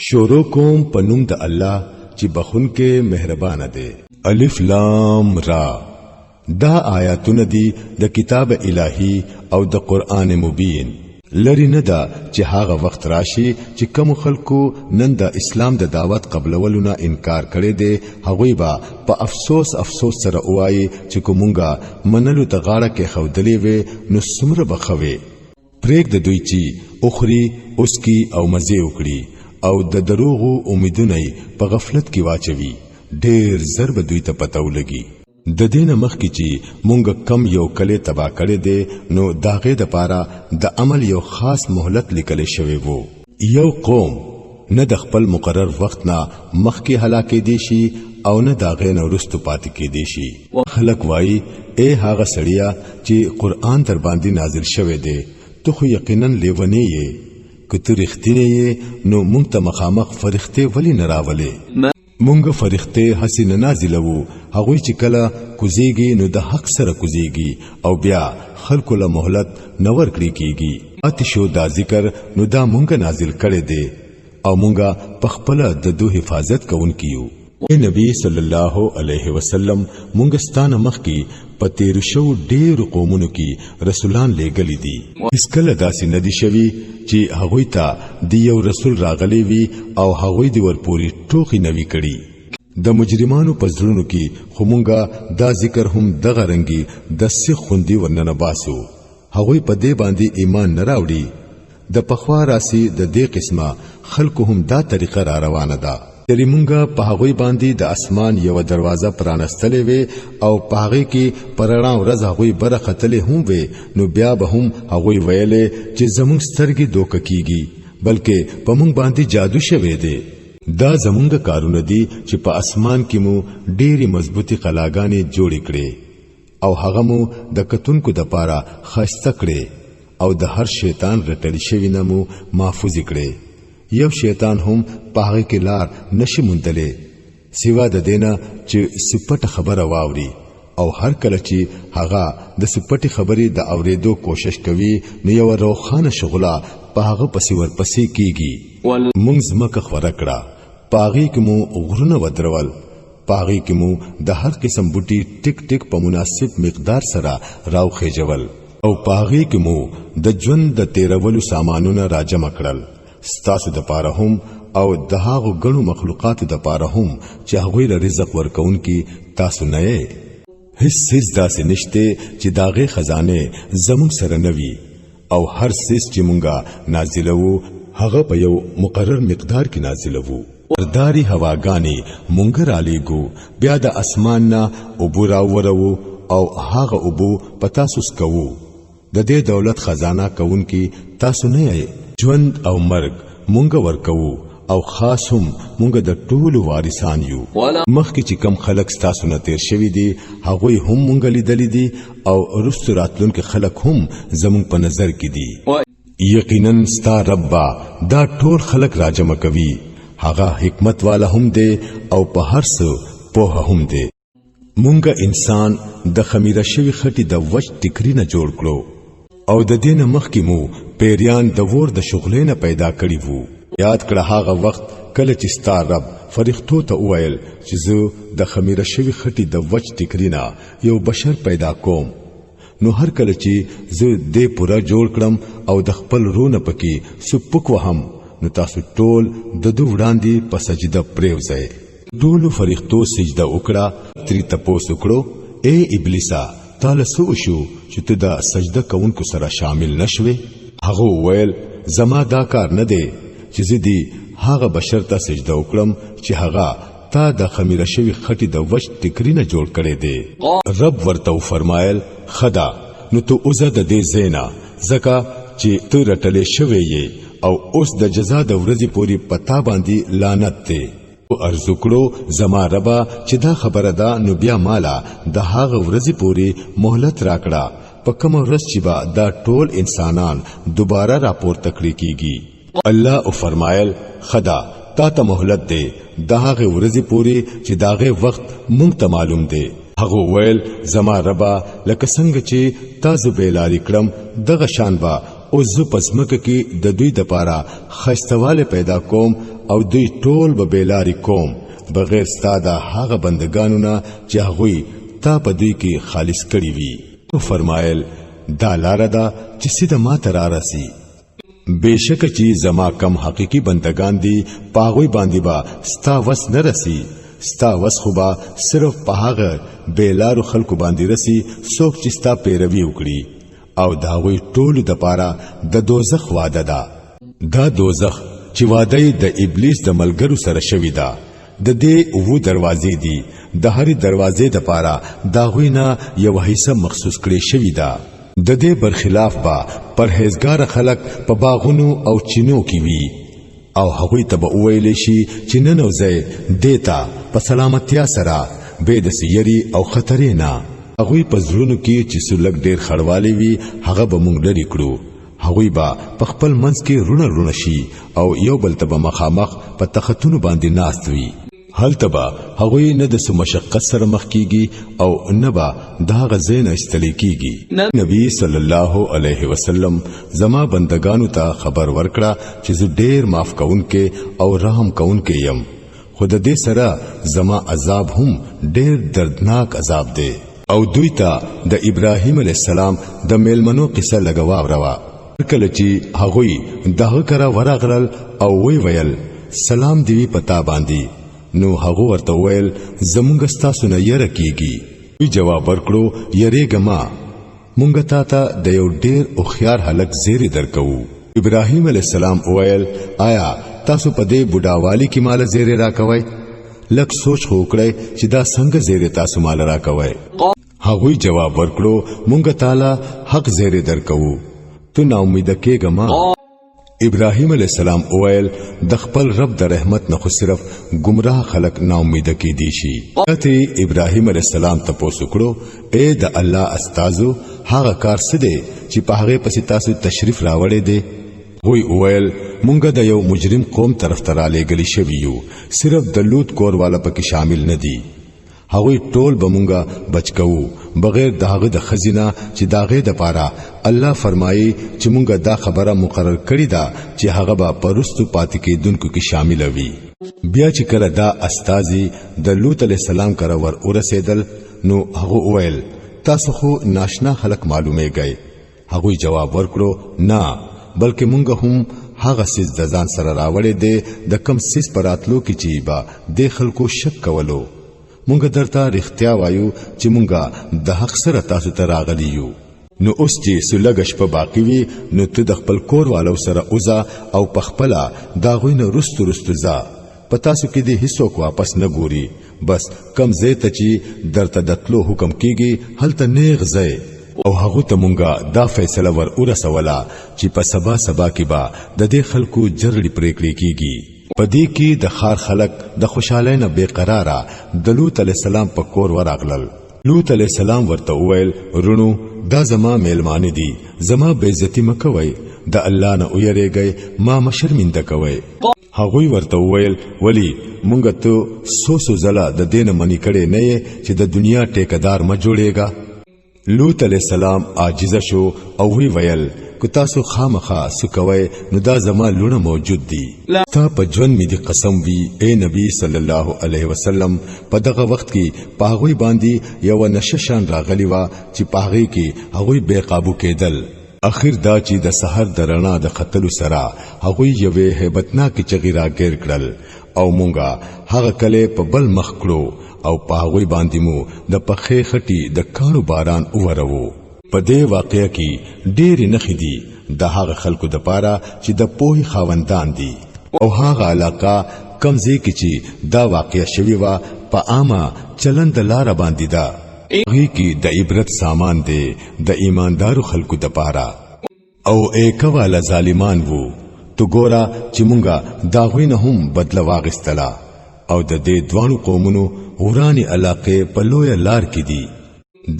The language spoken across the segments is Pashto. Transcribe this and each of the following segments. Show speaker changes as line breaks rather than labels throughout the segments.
شروع کوم پنوم د الله چې بخون کې مهربان دی. الف لام را. دا آیاتونه دي د کتاب الهی او د قران مبین. لری نه دا چې هغه وخت راشي چې کوم خلکو نن د اسلام د دعوت قبلولونه انکار کړي دي، هغوی با په افسوس سره وایي چې کومونګه منلو ته غاړه کې خودلې وي نو څومره بخوي. پرېګ د دوی چې اخري اوسکی او مزه وکړي او د دروغو امیدونه په غفلت کې واچوي. ډېر ضرب دوی ته پتو لګي. د دینه مخ کې چې مونږ کم یو کله تبا کړی دی نو داغه د پاره د عمل یو خاص مهلت لیکل شوی وو. یو قوم نه د خپل مقرر وخت نه مخ کې هلاکې دي شي او نه داغه نه ورستو پاتې کې دي شي. خلک وایي اے هغه سړیا چې قران در باندې نازل شوی دی ته خو یقینا لیونی یې، کته رښتینی یې نو مونږ ته مخامخ فرښتې ولی نه راولې. مونږ فرښتې حسین نازلو هغه چې کله کوزيږي نو د حق سره کوزيږي او بیا خلکو له مهلت نور کړی کیږي. اتشو دا ذکر نو دا مونږ نازل کړي دي او مونږه په خپل د دوه حفاظت کوونکیو. اے نبی صلی الله علیه وسلم مونږ ستانه مخ کې پتیر شو ډېر قومونو کې رسولان لېګلې دي. اسکله داسې ندي شوی چې هغوی ته دی یو رسول راغلی وي او هغوی دی ورپوري ټوخي نوي کړي. د مجرمانو پزړونو کې خمونګه دا ذکر هم دغه رنګي د سخ خوندي ورننه باسو. هغوی په دې باندې ایمان نه راوړي. د پخوا راسي د دې قسمه خلکو هم دا طریقه را روانه ده. تری مونږه په هغوی باندې د اسمان یو دروازه پرانستلې وي او په هغه کې پرړا ورځ هغوی برختلې هم وي نو بیا به هم هغوی ویلې چې زمونږ سترګې دوک کیږي بلکې په مونږ باندې جادو شوی دی. دا زمونږ کارونه دي چې په اسمان کې مو ډېری مضبوطی قلاګانې جوړې کړې او هغه مو د کتونکو د پاره خاصه کړې او د هر شیطان رټل شوی نه مو محفوظ کړې. یو شیطان هم پاغه کې لار نشي مونتلې سیوا د دینا چې سپټ خبره واوري او هر کله چې هغه د سپټي خبرې د اوریدو کوشش کوي نو یو روخانه شغله پاغه پسې ورپسې کیږي. مونږ زمکه خورا کړه پاغه کې مو غرونه ودرول، پاغه کې مو د هر قسم بوټي ټیک ټیک په مناسب مقدار سره راوخې جوړل او پاغه کې مو د ژوند د تیرولو سامانونه راجم کړل. ستاسو د پاره هم او د هغو غنو مخلوقات د پاره هم چې هغوی له رزق ورکون کی تاسو نه یې. هیڅ داسې نشته چې داغه خزانه زموږ سره نوي او هر څه چې مونږه نازلوو هغه په یو مقرر مقدار کې نازلوو. ورداري هواګانی مونږ را لېګو بیا د اسمان نه ابو راورو او هغه ابو پتا سوس کوو. د دې دولت خزانه کون کی تاسو نه یې. ژوند او مرګ مونږ ورکو او خاص هم مونږ د ټولو وارثان یو. مخکې چې کم خلک تاسو نه تیر شوی دي هغه هم مونږ لیدلې دي او رستو راتلونکو خلک هم زمونږ په نظر کې دي. یقینا ستا رب دا ټول خلک راجمع کوي، هغه حکمت والا هم دی او په هر څه پوهه هم دی. مونږ انسان د خمیره شوی خټي د وچ ټکری نه جوړ کړو او د دینه مخکې مو پیریان د ور د شغلینه پیدا کړی وو. یاد کړه هغه وخت کله چې ستا رب فرښتو ته وویل چې زه د خمیره شوی خټي د وچ ټکرینا یو بشر پیدا کوم نو هر کله چې زه دې پورا جوړ کړم او د خپل رونه پکې سپک وهم نو تاسو ټول د دوه وړاندې په سجده پریوځئ. ټول فرښتو سجده وکړه. تری تاسو وکړو اے ابلیسا تعالی سو شو چې ته دا سجده کوونکو سره شامل نشوي. هغه ویل زما دا کار نه دی چې زدي هغه بشر ته سجده وکړم چې هغه تا د خمیره شوی خټي د وچ ټکری نه جوړ کړي دی. رب ورته فرمایل خدا نو ته اوزه د دې زینا زکه چې ته رټلې شوی یې او اوس د جزا د ورځې پوری پتا باندې لعنت دی. ارزو کړو زما ربا چې دا خبره ده نو بیا مالا د هغه ورځې پوری مهلت راکړه په کوم ورځ چې با دا ټول انسانان دوباره راپورته کړی کیږي. الله او فرمایل خدا تا ته مهلت دی د هغه ورځې پوری چې داغه وخت مونږ ته معلوم دی. هغه ویل زما ربا لکه څنګه چې تاسو بیلاری کړم دغه شان با او ز پسمک کې د دوی د پاره خستواله پیدا کوم او دوی ټول به بیلاری کوم بغیر ستاده هغه بندگانو نه چې هغه تا په دوی کې خالص کړی وي او فرمایل دا لار ده چې سیده ما تر راسي بشک چې زما کم حقيقي بندگان دي پاغوي باندې با ستا وس نه رسی ستا وس خو با صرف په هغه بیلارو خلکو باندې رسی څوک چې ستا پیروي وکړي او داوی ټول د پاره د دوزخ وعده ده دا دوزخ چې وعده د ابلیس د ملګرو سره شوی ده د دې وو دروازې دي د هرې دروازې د پاره داوی نه یو حصہ مخصوص کړي شوی ده د دې برخلاف با پرهیزګار خلک په باغونو او چینو کې وي او هغوی ته به ویل شي چې نن وځي دیتا په سلامتیا سره به د سیری او خطرې نه هغوی په زړونو کې چې سلګ ډیر خړوالي وي هغه به مونږ لري کړو هغوی با په خپل منځ کې رونه شي او یو بل ته به مخامخ په تختونو باندې ناست وي هلته به هغوی نه د مشقت سره مخ کیږي او نه به دا غزين استلی کیږي نبی صلی الله علیه وسلم زما بندگانو ته خبر ورکړه چې زه ډیر معاف کونکي او رحم کونکي يم خود دې سره زما عذاب هم ډیر دردناک عذاب دی او دوی ته د ابراهیم علی السلام د میلمنو قصه لګوا وروا کله چې هغوی دغه کرا ورغلل او وی ویل سلام دی پتا باندې نو هغه ورته ویل زمونږ ستاسو نه یره کیږي وی جواب ورکړو یریګما مونږ ته د یو ډیر او خيار هلک زیری درکو ابراهیم علی السلام ویل آیا تاسو په دې بډاوالی کې مال زیری راکوي لک سوچ وکړئ چې دا څنګه زیری تاسو مال راکوي هغوی جواب ورکړو مونږ تعالی حق زیری درکو ته نا امید کېګما ابراهیم علیہ السلام اویل د خپل رب د رحمت نه خو صرف گمراه خلق نا امید کې دي شي ته ابراهیم علیہ السلام ته پوسوکړو اے د الله استادو هغه کار څه دی چې په هغه پسې تاسو تشریف راوړې دي وی اویل مونږ د یو مجرم قوم طرف ته را لېګلی شوی یو صرف د لوط کور والا پکې شامل نه دي هغوی ټول بمونګه بچکو بغیر داغه د خزینه چې داغه د پاره الله فرمایي چې مونږه دا خبره مقرر کړی دا چې هغه به پرستو پاتې کېدونکو کې شامل وي بیا چې کله دا استازي د لوط علی السلام کرا ور ورسېدل نو هغه وویل تاسو خو ناشنا خلک معلومه گئے هغه جواب ورکړو نه بلکې مونږ هم هغه سیس د ځان سره راوړې دي د کم سیس پراتلو کې چې با د خلکو شک کولو مونږ درته رښتیا وایو چې مونږه د حق سره تاسو ته راغلی یو نو اوس چې سلګش په باقی وي نو ته د خپل کور والو سره اوزا او پخپلا دا غوینه رستو ځا پتا سو کې دې هیڅوک واپس نه ګوري بس کم زیته چې درته دتلو حکم کیږي هلته نیغ ځای او هغه ته مونږه دا فیصله ور ورسوله چې په سبا کې با د دې خلکو جرړي پریکړې کیږي پدې کې د خار خلق د خوشاله نه بے قراره د لوط علی السلام په کور ورغلل لوط علی السلام ورته وویل رونو دا زما میلمان دي زما بے عزتی مکوي د الله نه ویریږي ما مشرمنده کوي هغوی ورته وویل ولی مونږ ته سو زلا د دین منی کړي نه چې د دنیا ټیکدار ما جوړېګا لوط علی السلام عاجز شو او وی ویل کو تاسو خامخا سکوي نو دا زما لونه موجود دي تا په ژوند می دي قسم وی اے نبی صلی الله علیه وسلم په دغه وخت کې پاغوي باندې یو نششان راغلی وا چې پاغي کې هغوی بے قابو کېدل اخر دا چې د سحر درنا د قتل سره هغوی یوه hebatناک چغی را ګر کړل او مونږه هغه کله په بل مخ کړو او پاغوي باندې مو د پخې خټي د کانو باران اورو په دې واقعیا کې ډېر نخې دي د هغه خلکو د پاره چې د پوهې خاوندان دي او هغه علاقه کمزې کې چې دا واقعیا شوی وا په عامه چلند لار باندې دا هغه کې د عبرت سامان دی د ایماندارو خلکو د پاره او ایکواله ظالمان وو تو ګورا چې مونږه دا غوینه هم بدل واغستلا او د دې دوانو قومونو ورانی علاقه په لوی لار کې دي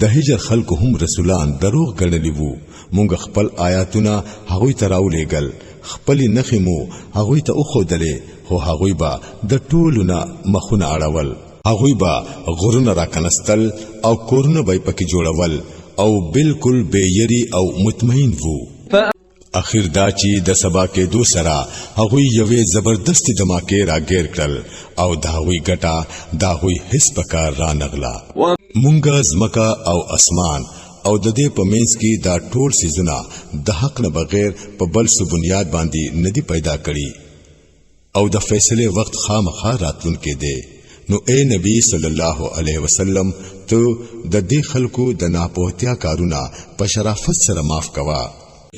د هجر خلکو هم رسولان دروغ ګڼلی وو مونږ خپل آیاتونه هغوی ته راولېګل خپل نخمو هغوی ته وخودلې خو هغوی با د ټولونه مخونه اړول هغوی با غرونه راکنستل او کورونه به پکې جوړول او بالکل بے یری او مطمئن وو اخر دا چې د سبا کې دو سرا هغوی یوې زبردست دماکې راګیر کړل او دا هغوی ګټه دا هغوی هیڅ پکار را نغلا مونږه زمکا او اسمان او د دې په منځ کې دا ټول سيزونه د حق نه بغیر په بل څه بنیاد باندې ندي پیدا کړي او د فیصله وخت خامخا راتلونکي دی نو اے نبی صلی الله علیه وسلم ته د دې خلکو د ناپوهتیا کارونه په شرافت سره معاف کوا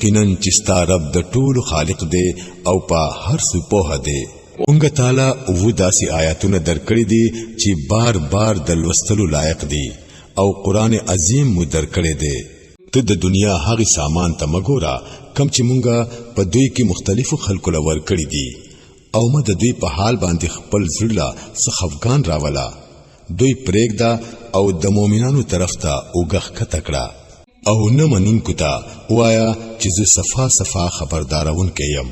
کینن چې ستا رب د ټول خالق دی او په هر څه په دی اونګه تعالی او داسي آیاتونه درکړي دي چې بار بار د لوستلو لایق دي او قران عظیم مو درکړي دي ته د دنیا هغه سامان ته مګورا کم چې مونږه په دوی کې مختلفو خلکو لور کړی دي او مد دوی په حال باندې خپل زړه سخفغان راولا دوی پرېګدا او د مؤمنانو طرف ته اوګخ کتکړه او نه منونکو ته وایا چې زه صفا صفا خبردارون کيم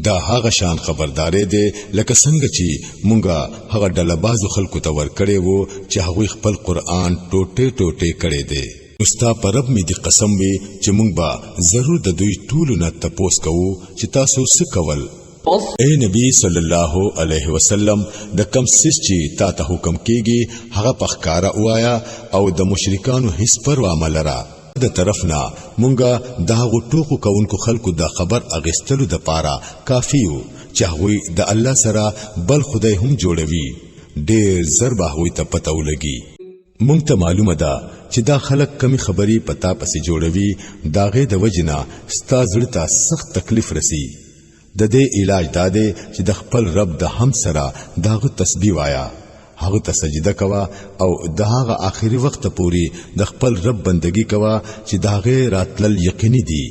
دا هغه شان خبردارې دي لکه څنګه چې مونږه هغه ډلبازو خلکو ته ور کړې وو چې هغه خپل قران ټوټه ټوټه کړي دي مستا پرب می دی قسم وی چې مونږ به ضرور د دوی ټول نه تپوس کوو چې تاسو څه کول اے نبی صلی الله علیه وسلم د کم سیس چې تا ته حکم کیږي هغه پخکارا وایا او د مشرکانو هیڅ پروا ملرا د طرفنا مونږه دا غټوکو کونکو خلکو د خبر اغستلو د پاره کافیو چې هغه د الله سره بل خدای هم جوړوي ډېر ضربه هوی ته پته ولګي مونږ ته معلومه ده چې دا خلک کمی خبري پتا پسې جوړوي داغه د وجنا ستا زړه ته سخت تکلیف رسی د دې علاج داده چې د خپل رب د هم سره داغه تسبیح وایا هغه ته سجده کوا او دغه آخري وخت پوري د خپل رب بندگی کوا چې داغه راتل یقیني دي